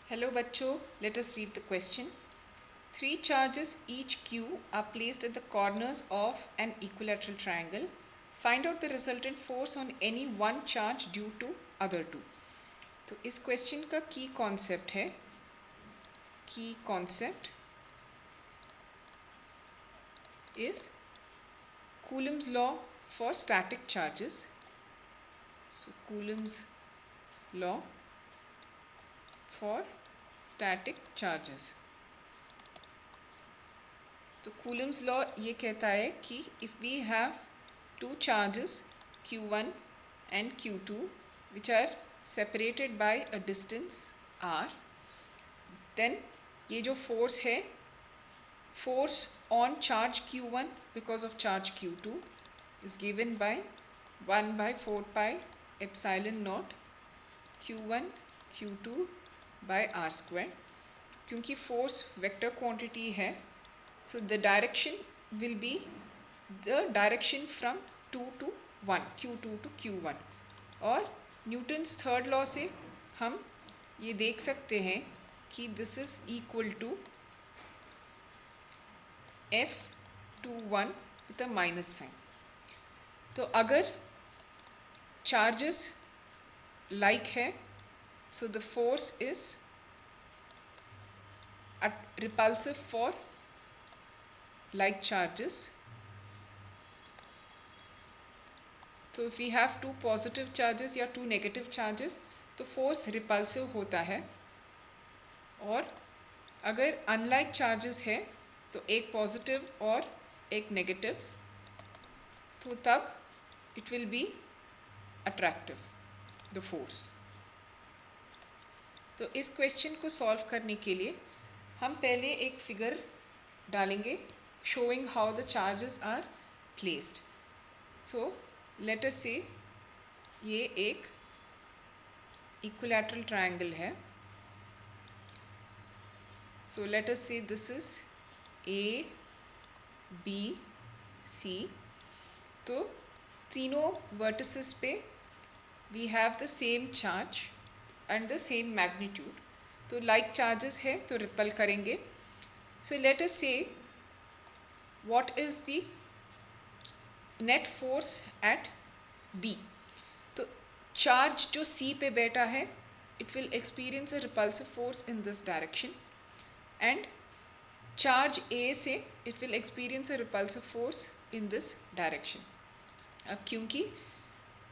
Hello बच्चों, let us read the question. Three charges each Q are placed at the corners of an equilateral triangle. Find out the resultant force on any one charge due to other two. तो इस question का की concept है, की concept is Coulomb's law for static charges. So Coulomb's law for static charges. तो Coulomb's law ये कहता है कि if we have two charges Q1 and Q2 which are separated by a distance R, then ये जो force है, force on charge Q1 because of charge Q2 is given by 1/4 pi epsilon naught Q1 Q2 by R square. क्योंकि force vector quantity है, so the direction will be the direction from 2 to 1, Q2 to Q1. और Newton's third law से हम ये देख सकते हैं कि this is equal to F21 with a minus sign. तो अगर चार्जेस लाइक है, so the force is repulsive for like charges. So if we have two positive charges या two negative charges तो force repulsive होता है, और अगर unlike charges है तो एक positive और एक negative, तो तब it will be attractive the force. तो इस क्वेश्चन को सॉल्व करने के लिए हम पहले एक फिगर डालेंगे showing how the charges are placed. So let us say ये एक equilateral triangle है. So let us say this is A, B, C. तो तीनों vertices पे we have the same charge and the same magnitude. तो like charges है तो repel करेंगे. So let us say what is the net force at B. तो charge जो C पे बैठा है, it will experience a repulsive force in this direction, and charge A से it will experience a repulsive force in this direction. अब क्योंकि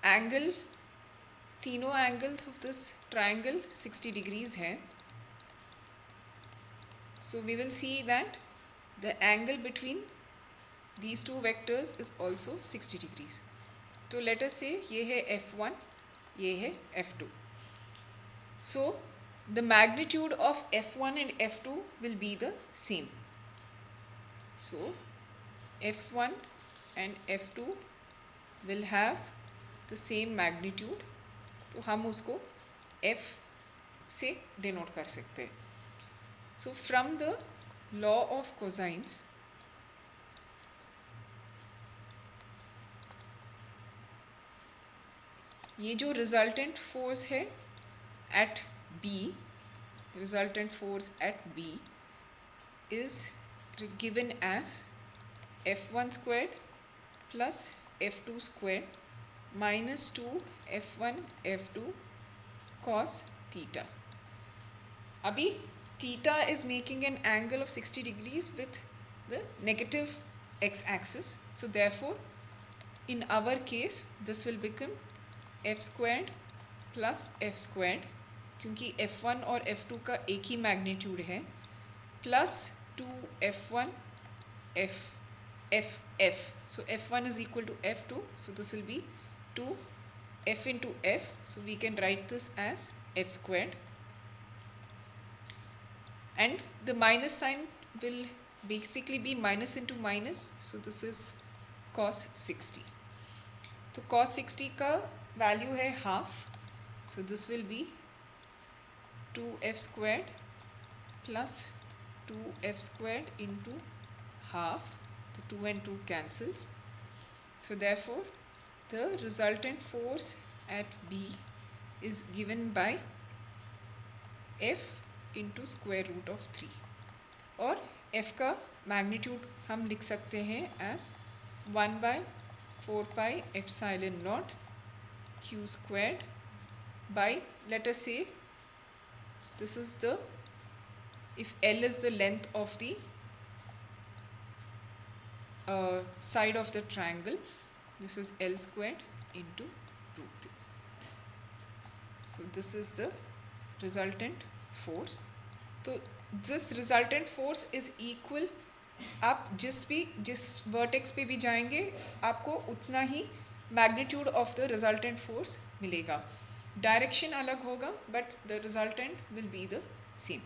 angle, तीनों angles of this triangle 60 degrees है, so we will see that the angle between these two vectors is also 60 degrees. तो let us say ये है F1, ये है F2. So the magnitude of F1 and F2 will be the same. So F1 and F2 will have the same magnitude. तो हम उसको F से denote कर सकते हैं. So from the law of cosines, ये जो रिजल्टेंट फोर्स है at B, resultant force at B is given as F1 square plus F2 square minus 2 F1 F2 cos theta. अभी theta is making an angle of 60 degrees with the negative x-axis. So therefore, in our case, this will become F squared plus F squared, क्योंकि F1 और F2 का एक ही magnitude है, plus 2F1 F. So F1 is equal to F2. So this will be 2F into F. So we can write this as F squared. And the minus sign will basically be minus into minus. So this is cos 60. तो cos 60 का value है half. So this will be 2F squared plus 2F squared into half. So 2 and 2 cancels. So therefore the resultant force at B is given by F into square root of 3, और f का magnitude हम लिख सकते हैं as 1/4πε0 q squared by, let us say this is the, if L is the length of the side of the triangle, this is L squared into root 3. So this is the resultant force. तो this resultant force is equal, आप जिस vertex पे भी जाएंगे आपको उतना ही magnitude of the resultant force मिलेगा. डायरेक्शन अलग होगा but the resultant will be the same,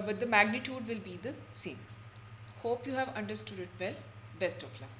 but the magnitude will be the same. Hope you have understood it well. Best of luck.